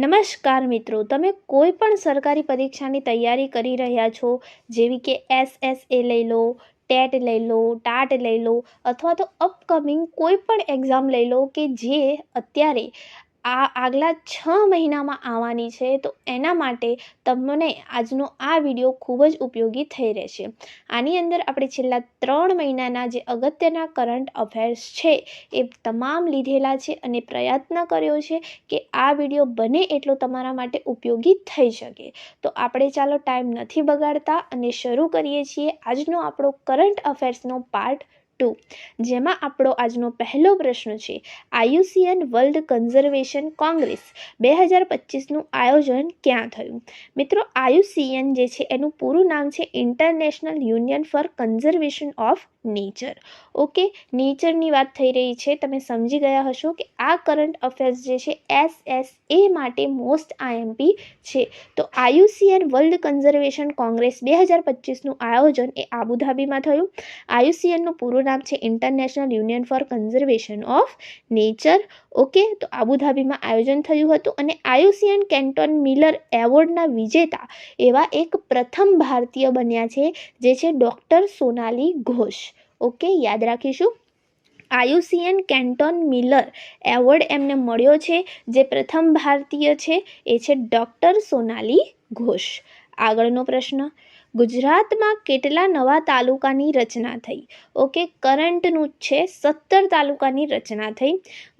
નમસ્કાર મિત્રો, તમે કોઈ પણ સરકારી પરીક્ષાની તૈયારી કરી રહ્યા છો, જેવી કે એસએસએ લઈ લો, ટેટ લઈ લો, ટાટ લઈ લો, અથવા તો અપકમિંગ કોઈ પણ એક્ઝામ લઈ લો કે જે અત્યારે આગલા 6 મહિનામાં આવવાની છે, તો એના માટે તમને આજનો આ વિડીયો ખૂબ જ ઉપયોગી થઈ રહેશે. આની અંદર આપણે છેલ્લા 3 મહિનાના જે અગત્યના કરંટ અફેર્સ છે એ તમામ લીધેલા છે અને પ્રયત્ન કર્યો છે કે આ વિડીયો બને એટલો તમારા માટે ઉપયોગી થઈ શકે. તો આપણે ચાલો ટાઈમ નથી બગાડતા અને શરૂ કરીએ છીએ આજનો આપણો કરંટ અફેર્સનો પાર્ટ 2, જેમાં આપણો આજનો પહેલો પ્રશ્ન છે, આયુસીએન વર્લ્ડ કન્ઝર્વેશન કોંગ્રેસ 2025નું આયોજન ક્યાં થયું? મિત્રો, આયુસીએન જે છે એનું પૂરું નામ છે international union for conservation of nature. Okay, નેચરની વાત થઈ રહી છે. તમે સમજી ગયા હશો કે આ કરંટ અફેર્સ જે છે એસએસએ માટે મોસ્ટ આઈએમપી છે. તો આયુસીએન વર્લ્ડ કન્ઝર્વેશન કોંગ્રેસ 2025નું આયોજન એ આબુધાબીમાં થયું. આયુસીએનનું પૂરું નામ છે international union for conservation of nature. Okay, તો આબુધાબીમાં આયોજન થયું હતું અને આયુસીએન કેન્ટોન મિલર એવોર્ડના વિજેતા એવા એક પ્રથમ ભારતીય બન્યા છે, જે છે ડૉક્ટર સોનાલી ઘોષ. ઓકે, યાદ રાખીશું. આયુસીએન કેન્ટોન મિલર એવોર્ડ એમને મળ્યો છે. જે પ્રથમ ભારતીય છે એ છે ડૉક્ટર સોનાલી ઘોષ. આગળનો પ્રશ્ન, ગુજરાતમાં કેટલા નવા તાલુકાની રચના થઈ? ઓકે, કરંટનું છે 17 તાલુકાની રચના થઈ.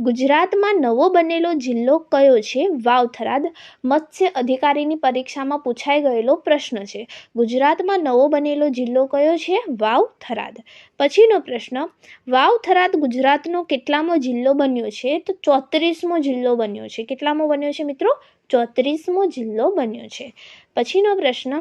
ગુજરાતમાં નવો બનેલો જિલ્લો કયો છે? વાવ-થરાદ. મત્સ્ય અધિકારીની પરીક્ષામાં પૂછાઈ ગયેલો પ્રશ્ન છે. ગુજરાતમાં નવો બનેલો જિલ્લો કયો છે? વાવ-થરાદ. પછીનો પ્રશ્ન, વાવ-થરાદ ગુજરાતનો કેટલામો જિલ્લો બન્યો છે? તો 34મો જિલ્લો બન્યો છે. કેટલામો બન્યો છે મિત્રો? 34મો જિલ્લો બન્યો છે. પછીનો પ્રશ્ન,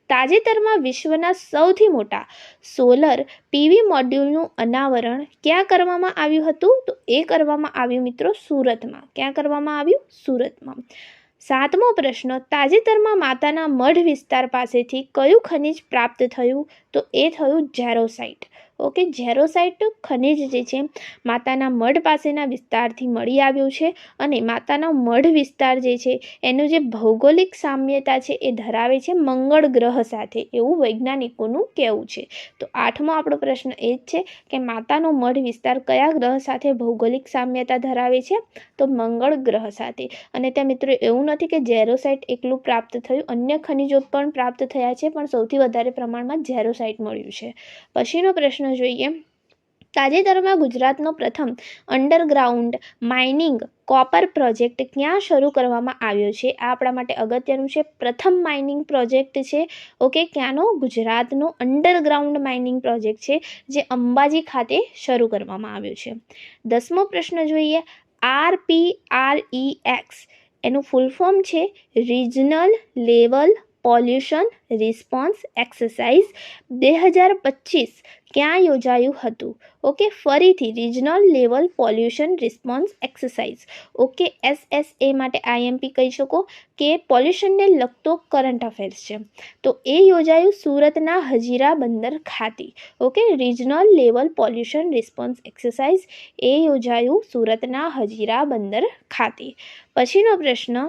તાજેતરમાં વિશ્વના સૌથી મોટા સોલર પીવી મોડ્યુલનું અનાવરણ ક્યાં કરવામાં આવ્યું હતું? તો એ કરવામાં આવ્યું મિત્રો સુરતમાં. ક્યાં કરવામાં આવ્યું? સુરતમાં. 7મો પ્રશ્ન, તાજેતરમાં માતાના મઢ વિસ્તાર પાસેથી કયું ખનિજ પ્રાપ્ત થયું? તો એ થયું ઝેરોસાઇટ. ઓકે, ઝેરોસાઇટ ખનિજ જે છે માતાના મઢ પાસેના વિસ્તારથી મળી આવ્યું છે અને માતાનો મઢ વિસ્તાર જે છે એનું જે ભૌગોલિક સામ્યતા છે એ ધરાવે છે મંગળ ગ્રહ સાથે, એવું વૈજ્ઞાનિકોનું કહેવું છે. તો 8મો આપણો પ્રશ્ન એ જ છે કે માતાનો મઢ વિસ્તાર કયા ગ્રહ સાથે ભૌગોલિક સામ્યતા ધરાવે છે? તો મંગળ ગ્રહ સાથે. અને ત્યાં મિત્રો એવું નથી કે ઝેરોસાઇટ એકલું પ્રાપ્ત થયું, અન્ય ખનિજો પણ પ્રાપ્ત થયા છે, પણ સૌથી વધારે પ્રમાણમાં ઝેરોસાઇટ મળ્યું છે. પછીનો પ્રશ્ન જોઈએ, તાજેતરમાં ગુજરાતનો પ્રથમ અંડરગ્રાઉન્ડ માઇનિંગ કોપર પ્રોજેક્ટ ક્યાં શરૂ કરવામાં આવ્યો છે? આ આપણા માટે અગત્યનું છે. પ્રથમ માઇનિંગ પ્રોજેક્ટ છે. ઓકે, ક્યાંનો? ગુજરાતનો અંડરગ્રાઉન્ડ માઇનિંગ પ્રોજેક્ટ છે જે અંબાજી ખાતે શરૂ કરવામાં આવ્યો છે. 10મો પ્રશ્ન જોઈએ, RPREX એનું ફૂલ ફોર્મ છે regional level pollution response exercise 2025 ક્યાં યોજાયું હતું? ઓકે, ફરીથી regional level pollution response exercise. Okay, SSA માટે આઈએમપી કહી શકો કે પોલ્યુશનને લગતો કરંટ અફેર્સ છે. તો એ યોજાયું સુરતના હજીરા બંદર ખાતે. Okay, regional level pollution response exercise એ યોજાયું સુરતના હજીરા બંદર ખાતે. પછીનો પ્રશ્ન,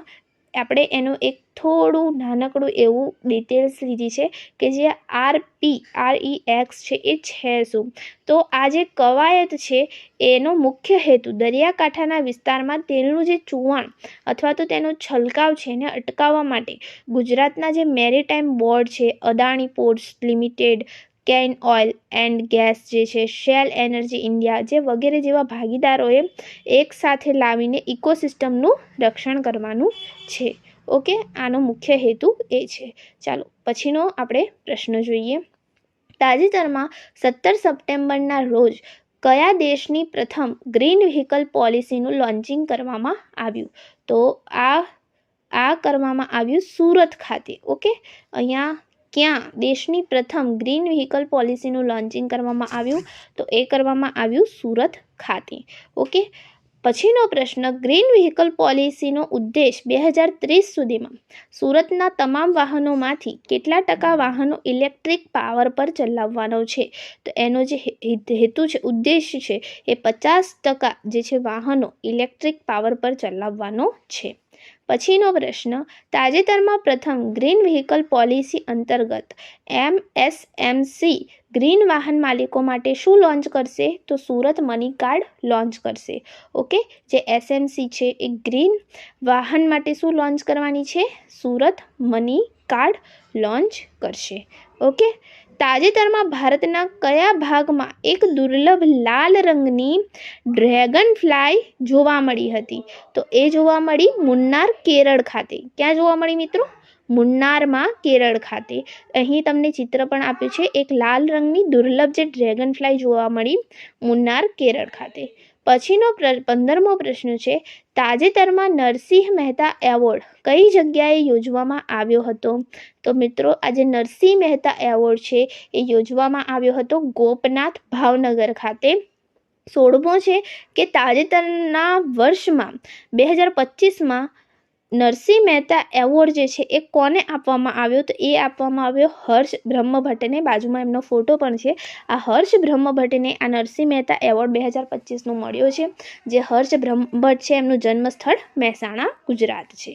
આપણે એનું એક થોડું નાનકડું એવું ડિટેલ્સ લીધી છે કે જે RPREX છે એ છે શું? તો આ જે કવાયત છે એનો મુખ્ય હેતુ દરિયાકાંઠાના વિસ્તારમાં તેલનું જે ચૂવણ અથવા તો તેનો છલકાવ છે એને અટકાવવા માટે ગુજરાતના જે મેરીટાઈમ બોર્ડ છે, Adani ports limited, can oil and gas જે છે, શેલ એનર્જી ઇન્ડિયા જે વગેરે જેવા ભાગીદારોએ એક સાથે લાવીને ઇકોસિસ્ટમનું રક્ષણ કરવાનું છે. ઓકે, આનો મુખ્ય હેતુ એ છે. ચાલો પછીનો આપણે પ્રશ્ન જોઈએ, તાજેતરમાં 17 સપ્ટેમ્બરના રોજ કયા દેશની પ્રથમ ગ્રીન વ્હીકલ પોલિસીનું લોન્ચિંગ કરવામાં આવ્યું? તો આ કરવામાં આવ્યું સુરત ખાતે. ઓકે, અહીંયા ક્યાં દેશની પ્રથમ ગ્રીન વ્હીકલ પોલિસીનું લોન્ચિંગ કરવામાં આવ્યું? તો એ કરવામાં આવ્યું સુરત ખાતે. ઓકે, પછીનો પ્રશ્ન, ગ્રીન વ્હીકલ પોલિસીનો ઉદ્દેશ 2030 સુધીમાં સુરતના તમામ વાહનોમાંથી કેટલા ટકા વાહનો ઇલેક્ટ્રિક પાવર પર ચલાવવાનો છે? તો એનો જે હેતુ છે, ઉદ્દેશ છે એ 50% જે છે વાહનો ઇલેક્ટ્રિક પાવર પર ચલાવવાનો છે. પછીનો પ્રશ્ન, તાજેતરમાં પ્રથમ ગ્રીન વ્હીકલ પોલિસી અંતર્ગત MSMC ગ્રીન વાહન માલિકો માટે શું લોન્ચ કરશે? તો સુરત મની કાર્ડ લોન્ચ કરશે. ઓકે, જે SMC છે એ ગ્રીન વાહન માટે શું લોન્ચ કરવાની છે? સુરત મની કાર્ડ લોન્ચ કરશે. ઓકે, તાજેતરમાં ભારતના કયા ભાગમાં એક દુર્લભ લાલ રંગની ડ્રેગન ફ્લાય જોવા મળી હતી? તો એ જોવા મળી મુન્નાર, કેરળ ખાતે. ક્યાં જોવા મળી મિત્રો? મુન્નારમાં, કેરળ ખાતે. અહીં તમને ચિત્ર પણ આપ્યું છે. એક લાલ રંગની દુર્લભ જે ડ્રેગન ફ્લાય જોવા મળી મુન્નાર, કેરળ ખાતે. પછીનો 15મો પ્રશ્ન છે, તાજેતરમાં નરસિંહ મહેતા એવોર્ડ કઈ જગ્યાએ યોજવામાં આવ્યો હતો? તો મિત્રો આ જે નરસિંહ મહેતા એવોર્ડ છે એ યોજવામાં આવ્યો હતો ગોપનાથ, ભાવનગર ખાતે. 16મો છે કે તાજેતરના વર્ષમાં 2025માં નરસિંહ મહેતા એવોર્ડ જે છે એ કોને આપવામાં આવ્યો? તો એ આપવામાં આવ્યો હર્ષ બ્રહ્મભટ્ટને. બાજુમાં એમનો ફોટો પણ છે. આ હર્ષ બ્રહ્મભટ્ટને આ નરસિંહ મહેતા એવોર્ડ 2025નો મળ્યો છે. જે હર્ષ બ્રહ્મભટ્ટ છે એમનું જન્મસ્થળ મહેસાણા, ગુજરાત છે.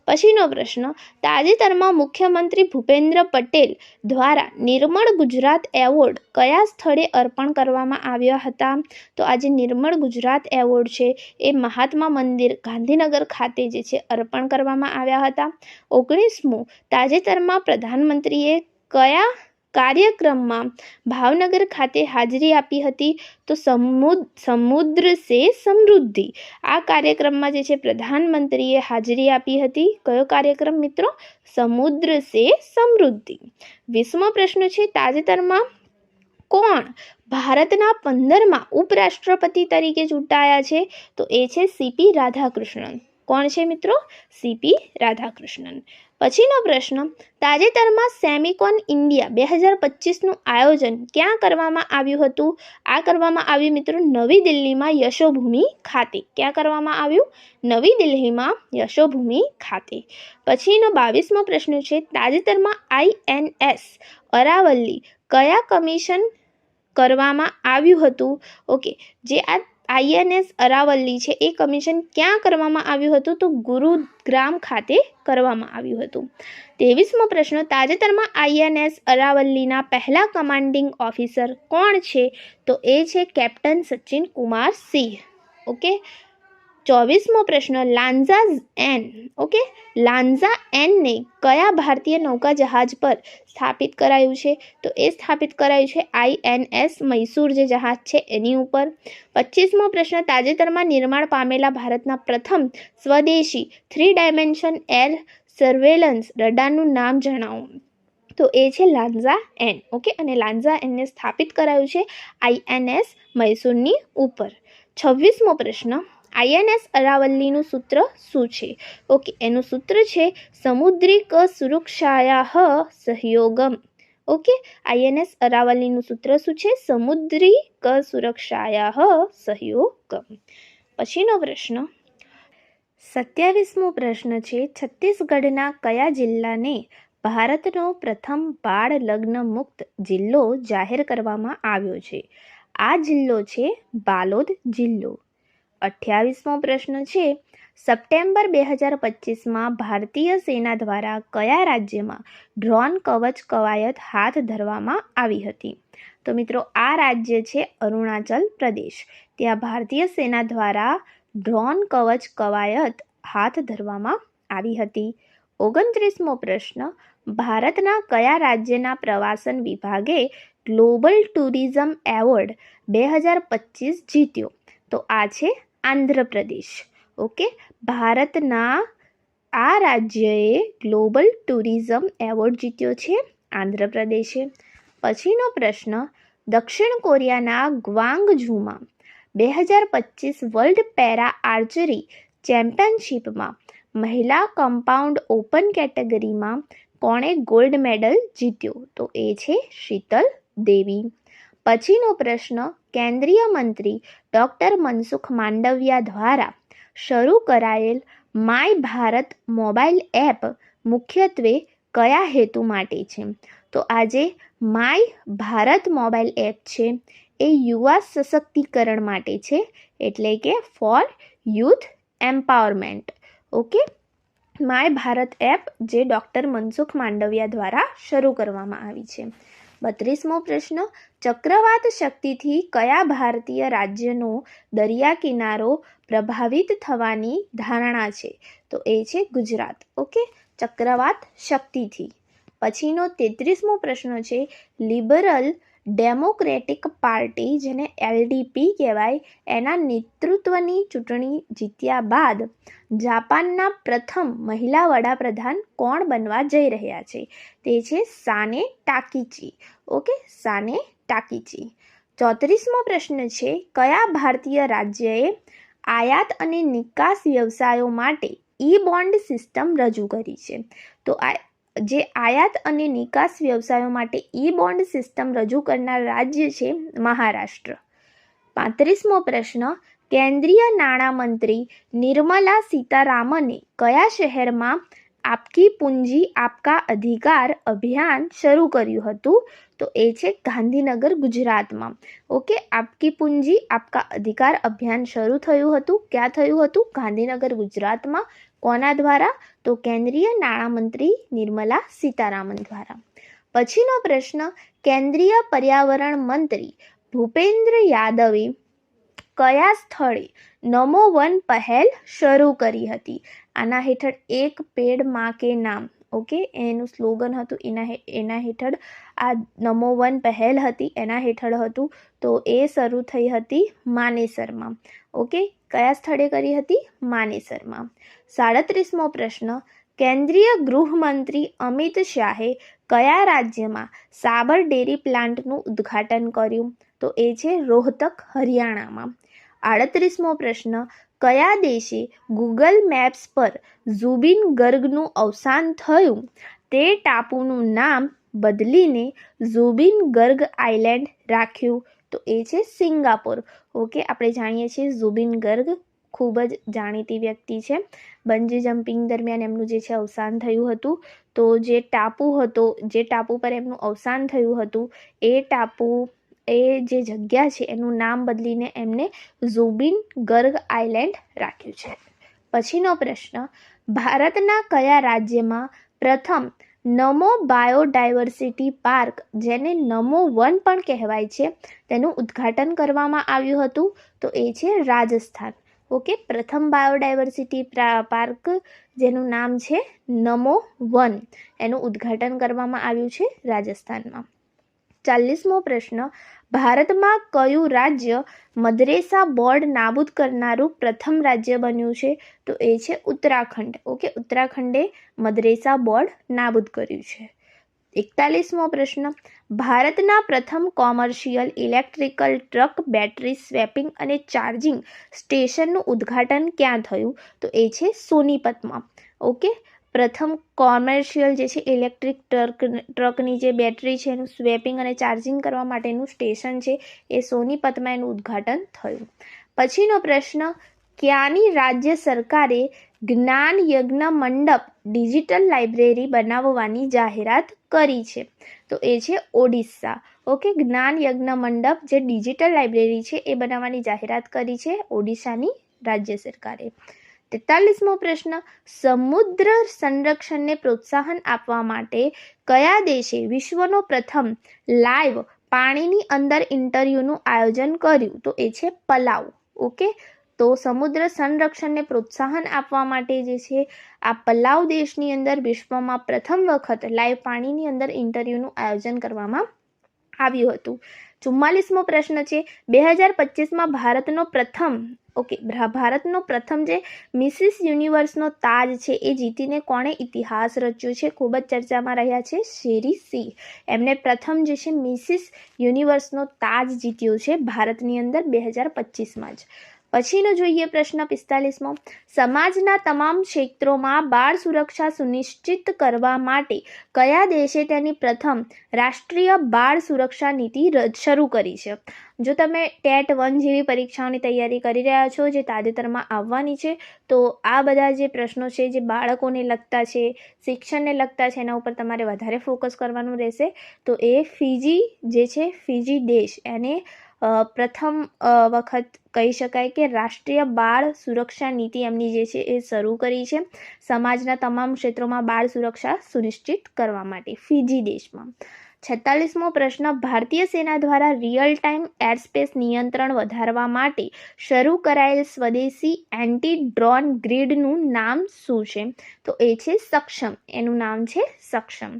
પછીનો પ્રશ્ન, તાજેતરમાં મુખ્યમંત્રી ભૂપેન્દ્ર પટેલ દ્વારા નિર્મળ ગુજરાત એવોર્ડ કયા સ્થળે અર્પણ કરવામાં આવ્યા હતા? તો આજે નિર્મળ ગુજરાત એવોર્ડ છે એ મહાત્મા મંદિર, ગાંધીનગર ખાતે જે છે અર્પણ કરવામાં આવ્યા હતા. 19મું, તાજેતરમાં પ્રધાનમંત્રીએ કયા કાર્યક્રમમાં ભાવનગર ખાતે હાજરી આપી હતી? તો સમુદ્ર સે સમૃદ્ધિ. આ કાર્યક્રમમાં જે છે પ્રધાનમંત્રીએ હાજરી આપી હતી. કયો કાર્યક્રમ મિત્રો? સમુદ્ર સે સમૃદ્ધિ. 20મો પ્રશ્ન છે, તાજેતરમાં કોણ ભારતના 15મા ઉપરાષ્ટ્રપતિ તરીકે ચૂંટાયા છે? તો એ છે CP રાધાકૃષ્ણન. કોણ છે મિત્રો? CP રાધાકૃષ્ણન. પછીનો પ્રશ્ન, તાજેતરમાં સેમિકોન ઇન્ડિયા 2025નું આયોજન ક્યાં કરવામાં આવ્યું હતું? આ કરવામાં આવ્યું મિત્રો નવી દિલ્હીમાં, યશોભૂમિ ખાતે. ક્યાં કરવામાં આવ્યું? નવી દિલ્હીમાં, યશોભૂમિ ખાતે. પછીનો 22મો પ્રશ્ન છે, તાજેતરમાં INS અરાવલ્લી કયા કમિશન કરવામાં આવ્યું હતું? ઓકે, જે આ INS અરાવલ્લી છે એ કમિશન ક્યાં કરવામાં આવ્યું હતું? તો ગુરુગ્રામ ખાતે કરવામાં આવ્યું હતું. 23મો પ્રશ્ન, તાજેતરમાં INS અરાવલ્લીના પહેલા કમાન્ડિંગ ઓફિસર કોણ છે? તો એ છે કેપ્ટન સચિન કુમાર સિંહ. ઓકે, 24મો પ્રશ્ન, લાન્ઝા N. ઓકે, લાન્ઝા N ને કયા ભારતીય નૌકા જહાજ પર સ્થાપિત કરાયું છે? તો એ સ્થાપિત કરાયું છે INS મૈસૂર જે જહાજ છે એની ઉપર. 25મો પ્રશ્ન, તાજેતરમાં નિર્માણ પામેલા ભારતના પ્રથમ સ્વદેશી 3 ડાયમેન્શન એર સર્વેલન્સ રડારનું નામ જણાવો. તો એ છે લાન્ઝા N. ઓકે, અને લાન્ઝા N ને સ્થાપિત કરાયું છે INS મૈસૂરની ઉપર. 26મો પ્રશ્ન, INS અરાવલ્લીનું સૂત્ર શું છે? ઓકે, એનું સૂત્ર છે સમુદ્રિક સુરક્ષાયાઃ સહયોગમ. ઓકે, INS અરાવલ્લીનું સૂત્ર શું છે? સમુદ્રિક સુરક્ષાયાઃ સહયોગમ. પછીનો પ્રશ્ન, 27મો પ્રશ્ન છે, છત્તીસગઢના કયા જિલ્લાને ભારતનો પ્રથમ બાળ લગ્ન મુક્ત જિલ્લો જાહેર કરવામાં આવ્યો છે? આ જિલ્લો છે બાલોદ જિલ્લો. 28મો પ્રશ્ન છે, સપ્ટેમ્બર 2025માં ભારતીય સેના દ્વારા કયા રાજ્યમાં ડ્રોન કવચ કવાયત હાથ ધરવામાં આવી હતી? તો મિત્રો આ રાજ્ય છે અરુણાચલ પ્રદેશ. ત્યાં ભારતીય સેના દ્વારા ડ્રોન કવચ કવાયત હાથ ધરવામાં આવી હતી. 29મો પ્રશ્ન, ભારતના કયા રાજ્યના પ્રવાસન વિભાગે ગ્લોબલ ટુરિઝમ એવોર્ડ 2025 જીત્યો? તો આ છે આંધ્રપ્રદેશ. ઓકે, ભારતના આ રાજ્યએ ગ્લોબલ ટુરિઝમ એવોર્ડ જીત્યો છે આંધ્રપ્રદેશે. પછીનો પ્રશ્ન, દક્ષિણ કોરિયાના ગ્વાંગઝુમાં 2025 વર્લ્ડ પેરા આર્ચરી ચેમ્પિયનશિપમાં મહિલા કમ્પાઉન્ડ ઓપન કેટેગરીમાં કોણે ગોલ્ડ મેડલ જીત્યો? તો એ છે શીતલ દેવી. પછીનો પ્રશ્ન, કેન્દ્રીય મંત્રી ડૉક્ટર મનસુખ માંડવિયા દ્વારા શરૂ કરાયેલ માય ભારત મોબાઈલ એપ મુખ્યત્વે કયા હેતુ માટે છે? તો આજે માય ભારત મોબાઈલ એપ છે એ યુવા સશક્તિકરણ માટે છે, એટલે કે for youth empowerment. Okay, my Bharat app જે ડૉક્ટર મનસુખ માંડવિયા દ્વારા શરૂ કરવામાં આવી છે. 32મો પ્રશ્ન, ચક્રવાત શક્તિથી કયા ભારતીય રાજ્યનો દરિયા કિનારો પ્રભાવિત થવાની ધારણા છે? તો એ છે ગુજરાત. ઓકે, ચક્રવાત શક્તિથી. પછીનો 33મો પ્રશ્ન છે, લિબરલ ડેમોક્રેટિક પાર્ટી જેને LDP કહેવાય એના નેતૃત્વની ચૂંટણી જીત્યા બાદ જાપાનના પ્રથમ મહિલા વડાપ્રધાન કોણ બનવા જઈ રહ્યા છે? તે છે સાને ટાકીચી. ઓકે, સાને ટાકીચી. 34મો પ્રશ્ન છે, કયા ભારતીય રાજ્યએ આયાત અને નિકાસ વ્યવસાયો માટે બોન્ડ સિસ્ટમ રજૂ કરી છે? તો જે આયાત અને નિકાસ વ્યવસાયો માટે બોન્ડ સિસ્ટમ રજૂ કરનાર રાજ્ય છે મહારાષ્ટ્ર. 35મો પ્રશ્ન, કેન્દ્રીય નાણામંત્રી નિર્મલા સીતારામને કયા શહેરમાં આપકી પૂંજી આપકા અધિકાર અભિયાન શરૂ કર્યું હતું? તો એ છે ગાંધીનગર, ગુજરાતમાં. ઓકે, આપકી પૂંજી આપકા અધિકાર અભિયાન શરૂ થયું હતું. ક્યાં થયું હતું? ગાંધીનગર, ગુજરાતમાં. કોના દ્વારા? તો કેન્દ્રીય નાણામંત્રી નિર્મલા સીતારામન દ્વારા. પછીનો પ્રશ્ન, કેન્દ્રીય પર્યાવરણ મંત્રી ભૂપેન્દ્ર યાદવે કયા સ્થળે નમો વન પહેલ શરૂ કરી હતી? આના હેઠળ એક પેડ માં કે નામ, ઓકે, એનું સ્લોગન હતું. એના હેઠળ આ નમો વન પહેલ હતી, એના હેઠળ હતું. તો એ શરૂ થઈ હતી માનેસરમાં. ઓકે, કયા સ્થળે કરી હતી? માનેસરમાં. 37મો પ્રશ્ન, કેન્દ્રીય ગૃહમંત્રી અમિત શાહે કયા રાજ્યમાં સાબર ડેરી પ્લાન્ટનું ઉદ્ઘાટન કર્યું? તો એ છે રોહતક, હરિયાણામાં. 38મો પ્રશ્ન, કયા દેશે ગૂગલ મેપ્સ પર ઝુબિન ગર્ગનું અવસાન થયું તે ટાપુનું નામ બદલીને ઝુબિન ગર્ગ આઇલેન્ડ રાખ્યું? તો એ છે સિંગાપોર. ઓકે, આપણે જાણીએ છીએ ઝુબિન ગર્ગ ખૂબ જ જાણીતી વ્યક્તિ છે. બંજી જમ્પિંગ દરમિયાન એમનું જે છે અવસાન થયું હતું. તો જે ટાપુ પર એમનું અવસાન થયું હતું એ જે જગ્યા છે એનું નામ બદલીને એમને ઝુબિન ગર્ગ આઇલેન્ડ રાખ્યું છે. પછીનો પ્રશ્ન, ભારતના કયા રાજ્યમાં પ્રથમ નમો બાયોડાયવર્સિટી પાર્ક જેને નમો વન પણ કહેવાય છે તેનું ઉદ્ઘાટન કરવામાં આવ્યું હતું? તો એ છે રાજસ્થાન. ઓકે, પ્રથમ બાયોડાયવર્સિટી પાર્ક જેનું નામ છે નમો વન, એનું ઉદ્ઘાટન કરવામાં આવ્યું છે રાજસ્થાનમાં. 40મો પ્રશ્ન, ભારતમાં કયું રાજ્ય મદરેસા બોર્ડ નાબૂદ કરનારું પ્રથમ રાજ્ય બન્યું છે? તો એ છે ઉત્તરાખંડ. ઓકે, ઉત્તરાખંડે મદરેસા બોર્ડ નાબૂદ કર્યું છે. 41મો પ્રશ્ન, ભારતના પ્રથમ commercial electrical truck battery swapping અને ચાર્જિંગ સ્ટેશનનું ઉદ્ઘાટન ક્યાં થયું? તો એ છે સોનીપતમાં. ઓકે, પ્રથમ કોમર્શિયલ જે છે ઇલેક્ટ્રિક ટ્રકની જે બેટરી છે એનું સ્વેપિંગ અને ચાર્જિંગ કરવા માટેનું સ્ટેશન છે એ સોનીપતમાં એનું ઉદ્ઘાટન થયું. પછીનો પ્રશ્ન, ક્યાંની રાજ્ય સરકારે જ્ઞાન યજ્ઞ મંડપ ડિજિટલ લાઇબ્રેરી બનાવવાની જાહેરાત કરી છે? તો એ છે ઓડિશા. ઓકે, જ્ઞાન યજ્ઞ મંડપ જે ડિજિટલ લાઇબ્રેરી છે એ બનાવવાની જાહેરાત કરી છે ઓડિશાની રાજ્ય સરકારે. 43મો પ્રશ્ન, સમુદ્ર સંરક્ષણને પ્રોત્સાહન આપવા માટે કયા દેશે વિશ્વનો પ્રથમ લાઈવ પાણીની અંદર ઇન્ટરવ્યૂનું આયોજન કર્યું? તો એ છે પલાવ. ઓકે, તો સમુદ્ર સંરક્ષણને પ્રોત્સાહન આપવા માટે જે છે આ પલાવ દેશની અંદર વિશ્વમાં પ્રથમ વખત લાઈવ પાણીની અંદર ઇન્ટરવ્યૂનું આયોજન કરવામાં આવ્યું હતું. 44મો પ્રશ્ન છે, 2025માં ભારતનો પ્રથમ જે મિસિસ યુનિવર્સનો તાજ છે એ જીતીને કોણે ઇતિહાસ રચ્યો છે? ખૂબ જ ચર્ચામાં રહ્યા છે શેરી સિંહ. એમને પ્રથમ જે છે મિસિસ યુનિવર્સનો તાજ જીત્યો છે ભારતની અંદર 2025માં જ. પછીનો જોઈએ પ્રશ્ન 45મો, સમાજના તમામ ક્ષેત્રોમાં બાળ સુરક્ષા સુનિશ્ચિત કરવા માટે કયા દેશે તેની પ્રથમ રાષ્ટ્રીય બાળ સુરક્ષા નીતિ શરૂ કરી છે? જો તમે ટેટ 1 જેવી પરીક્ષાઓની તૈયારી કરી રહ્યા છો જે તાજેતરમાં આવવાની છે તો આ બધા જે પ્રશ્નો છે જે બાળકોને લગતા છે, શિક્ષણને લગતા છે, એના ઉપર તમારે વધારે ફોકસ કરવાનું રહેશે. તો એ ફિજી જે છે, ફિજી દેશ એને પ્રથમ વખત કહી શકાય કે રાષ્ટ્રીય બાળ સુરક્ષા નીતિ એમની જે છે એ શરૂ કરી છે સમાજના તમામ ક્ષેત્રોમાં બાળ સુરક્ષા સુનિશ્ચિત કરવા માટે ફિજી દેશમાં. 46મો પ્રશ્ન, ભારતીય સેના દ્વારા રિયલ ટાઈમ એરસ્પેસ નિયંત્રણ વધારવા માટે શરૂ કરાયેલ સ્વદેશી એન્ટી ડ્રોન ગ્રીડનું નામ શું છે? તો એ છે સક્ષમ. એનું નામ છે સક્ષમ.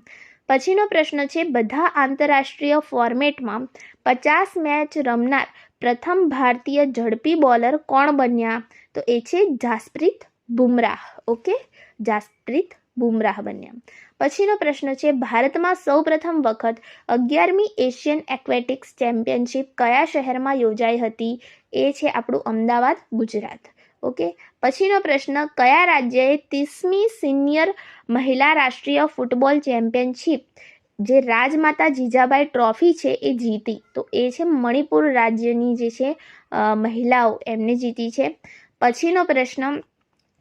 પછીનો પ્રશ્ન છે, બધા આંતરરાષ્ટ્રીય ફોર્મેટમાં 50 મેચ રમનાર પ્રથમ ભારતીય ઝડપી બોલર કોણ બન્યા? તો એ છે જાસપ્રીત બુમરાહ. ઓકે, જાસપ્રીત બુમરાહ બન્યા. પછીનો પ્રશ્ન છે, ભારતમાં સૌપ્રથમ વખત 11મી એશિયન એક્વેટિક્સ ચેમ્પિયનશિપ કયા શહેરમાં યોજાઈ હતી? એ છે આપણું અમદાવાદ, ગુજરાત. ઓકે. પછીનો પ્રશ્ન, કયા રાજ્યએ 30મી સિનિયર મહિલા રાષ્ટ્રીય ફૂટબોલ ચેમ્પિયનશિપ જે રાજમાતા જીજાબાઈ ટ્રોફી છે એ જીતી? તો એ છે મણિપુર રાજ્યની જે છે મહિલાઓ એમને જીતી છે. પછીનો પ્રશ્ન,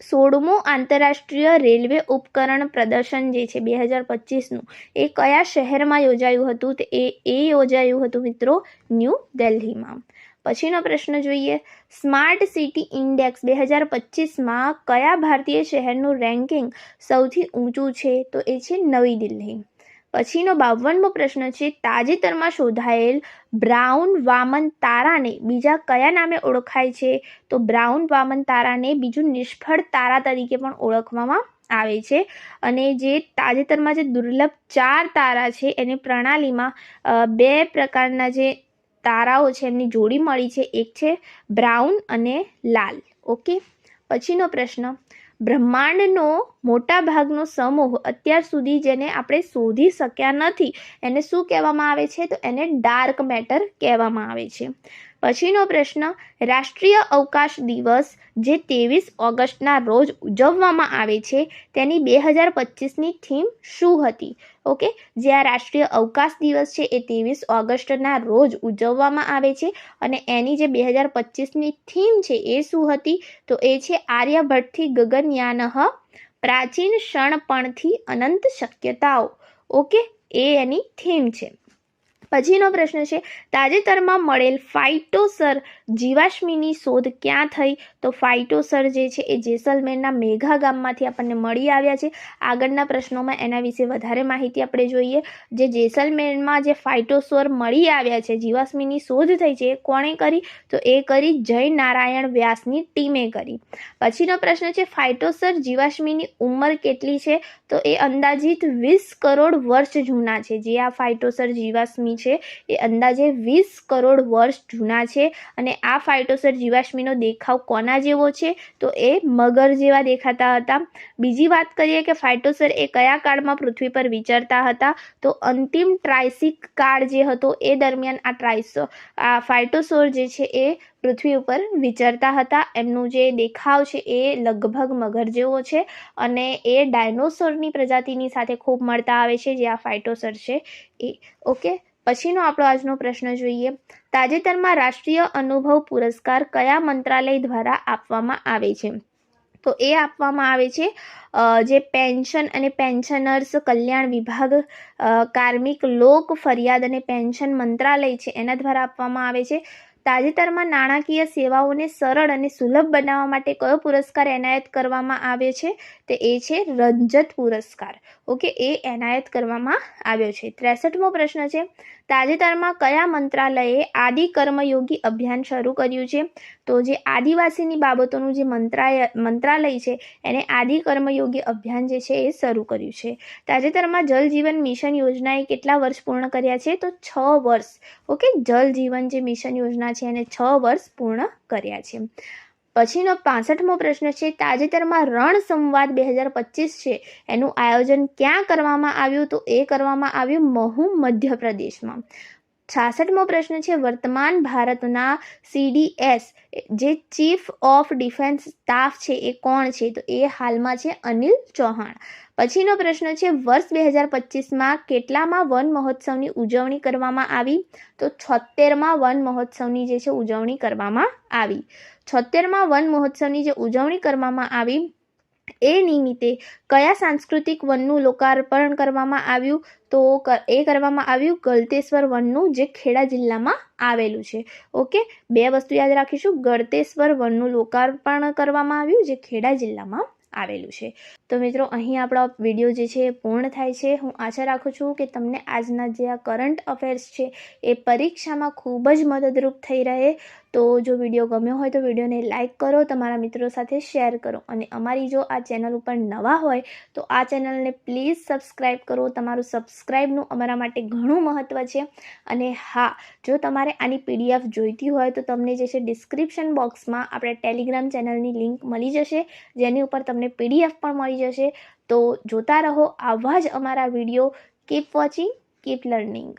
16મું આંતરરાષ્ટ્રીય રેલવે ઉપકરણ પ્રદર્શન જે છે 2025નું એ કયા શહેરમાં યોજાયું હતું? તો એ યોજાયું હતું મિત્રો ન્યૂ દિલ્હીમાં. પછીનો પ્રશ્ન જોઈએ, સ્માર્ટ સિટી ઇન્ડેક્સ 2025માં કયા ભારતીય શહેરનું રેન્કિંગ સૌથી ઊંચું છે? તો એ છે નવી દિલ્હી. પછીનો 52મો પ્રશ્ન છે, તાજેતરમાં શોધાયેલ બ્રાઉન વામન તારાને બીજા કયા નામે ઓળખાય છે? તો બ્રાઉન વામન તારાને બીજું નિષ્ફળ તારા તરીકે પણ ઓળખવામાં આવે છે. અને જે તાજેતરમાં જે દુર્લભ 4 તારા છે એની પ્રણાલીમાં 2 પ્રકારના જે તારાઓ છે એમની જોડી મળી છે. એક છે બ્રાઉન અને લાલ. ઓકે. પછીનો પ્રશ્ન, બ્રહ્માંડનો મોટા ભાગનો સમૂહ અત્યાર સુધી જેને આપણે શોધી શક્યા નથી એને શું કહેવામાં આવે છે? તો એને ડાર્ક મેટર કહેવામાં આવે છે. પછીનો પ્રશ્ન, રાષ્ટ્રીય અવકાશ દિવસ જે 23 ઓગસ્ટના રોજ ઉજવવામાં આવે છે તેની 2025ની થીમ શું હતી? ઓકે, જે આ રાષ્ટ્રીય અવકાશ દિવસ છે એ 23 ઓગસ્ટના રોજ ઉજવવામાં આવે છે અને એની જે 2025ની થીમ છે એ શું હતી? તો એ છે આર્યભટ્ટથી ગગનયાનઃ પ્રાચીન ક્ષણપણથી અનંત શક્યતાઓ. ઓકે, એ એની થીમ છે. પછીનો પ્રશ્ન છે, તાજેતરમાં મળેલ ફાઇટોસર જીવાશ્મીની શોધ ક્યાં થઈ? તો ફાઇટોસર જે છે એ જેસલમેરના મેઘા ગામમાંથી આપણને મળી આવ્યા છે. આગળના પ્રશ્નોમાં એના વિશે વધારે માહિતી આપણે જોઈએ. જે જેસલમેરમાં જે ફાઇટોસર મળી આવ્યા છે, જીવાશ્મીની શોધ થઈ છે, એ કોણે કરી? તો એ કરી જય નારાયણ વ્યાસની ટીમે કરી. પછીનો પ્રશ્ન છે, ફાઇટોસર જીવાશ્મીની ઉંમર કેટલી છે? તો એ અંદાજિત 20 કરોડ વર્ષ જૂના છે. જે આ ફાઇટોસર જીવાશ્મી છે એ અંદાજે 20 કરોડ વર્ષ જૂના છે. અને આ ફાઇટોસર જીવાશ્મીનો દેખાવ કોના જેવો છે? તો એ મગર જેવા દેખાતા હતા. બીજી વાત કરીએ કે ફાઇટોસર એ કયા કાળમાં પૃથ્વી પર વિચરતા હતા? તો અંતિમ ટ્રાયસિક કાળ જે હતો એ દરમિયાન આ ફાઇટોસોર જે છે એ પૃથ્વી ઉપર વિચરતા હતા. એમનું જે દેખાવ છે એ લગભગ મગર જેવો છે અને એ ડાયનોસોરની પ્રજાતિની સાથે ખૂબ મળતા આવે છે જે આ ફાઇટોસર છે એ. ઓકે. પછીનો આપણો આજનો પ્રશ્ન જોઈએ, તાજેતરમાં રાષ્ટ્રીય અનુભવ પુરસ્કાર કયા મંત્રાલય દ્વારા આપવામાં આવે છે? તો એ આપવામાં આવે છે જે પેન્શન અને પેન્શનર્સ કલ્યાણ વિભાગ, કાર્મિક લોક ફરિયાદ અને પેન્શન મંત્રાલય છે એના દ્વારા આપવામાં આવે છે. તાજેતરમાં નાણાકીય સેવાઓને સરળ અને સુલભ બનાવવા માટે કયો પુરસ્કાર એનાયત કરવામાં આવ્યો છે? તો એ છે રંજત પુરસ્કાર. ઓકે, એ એનાયત કરવામાં આવ્યો છે. 63મો પ્રશ્ન છે, તાજેતરમાં કયા મંત્રાલયે આદિ કર્મયોગી અભિયાન શરૂ કર્યું છે? તો જે આદિવાસીની બાબતોનું જે મંત્રાલય છે એને આદિ કર્મયોગી અભિયાન જે છે એ શરૂ કર્યું છે. તાજેતરમાં જલ જીવન મિશન યોજનાએ કેટલા વર્ષ પૂર્ણ કર્યા છે? તો 6 વર્ષ. ઓકે, જલ જીવન જે મિશન યોજના છે એને 6 વર્ષ પૂર્ણ કર્યા છે. પછીનો 65મો પ્રશ્ન છે, તાજેતરમાં રણ સંવાદ 2025 છે એનું આયોજન ક્યાં કરવામાં આવ્યું? તો એ કરવામાં આવ્યું મહુ, મધ્યપ્રદેશમાં. 66મો પ્રશ્ન છે, વર્તમાન ભારતના CDS જે ચીફ ઓફ ડિફેન્સ સ્ટાફ છે એ કોણ છે? તો એ હાલમાં છે અનિલ ચૌહાણ. પછીનો પ્રશ્ન છે, વર્ષ 2025માં કેટલામાં વન મહોત્સવની ઉજવણી કરવામાં આવી? તો 76માં વન મહોત્સવની જે છે ઉજવણી કરવામાં આવી. 76માં વન મહોત્સવની જે ઉજવણી કરવામાં આવી એ નિમિત્તે કયા સાંસ્કૃતિક વનનું લોકાર્પણ કરવામાં આવ્યું? તો એ કરવામાં આવ્યું ગળતેશ્વર વનનું, જે ખેડા જિલ્લામાં આવેલું છે. ઓકે, 2 વસ્તુ યાદ રાખીશું. ગળતેશ્વર વનનું લોકાર્પણ કરવામાં આવ્યું, જે ખેડા જિલ્લામાં આવેલું છે. તો મિત્રો, અહીં આપણો વિડીયો જે છે એ પૂર્ણ થાય છે. હું આશા રાખું છું કે તમને આજના જે આ કરંટ અફેર્સ છે એ પરીક્ષામાં ખૂબ જ મદદરૂપ થઈ રહે. તો જો વિડીયો ગમ્યો હોય તો વિડીયોને લાઇક કરો, તમારા મિત્રો સાથે શેર કરો, અને અમારી જો આ ચેનલ ઉપર નવા હોય તો આ ચેનલને પ્લીઝ સબસ્ક્રાઈબ કરો. તમારું સબસ્ક્રાઈબનું અમારા માટે ઘણું મહત્ત્વ છે. અને હા, જો તમારે આની PDF જોઈતી હોય તો તમને જે છે ડિસ્ક્રિપ્શન બોક્સમાં આપણે ટેલિગ્રામ ચેનલની લિંક મળી જશે, જેની ઉપર તમને PDF પણ મળી જશે. તો જોતા રહો આવા જ અમારા video. Keep watching, keep learning.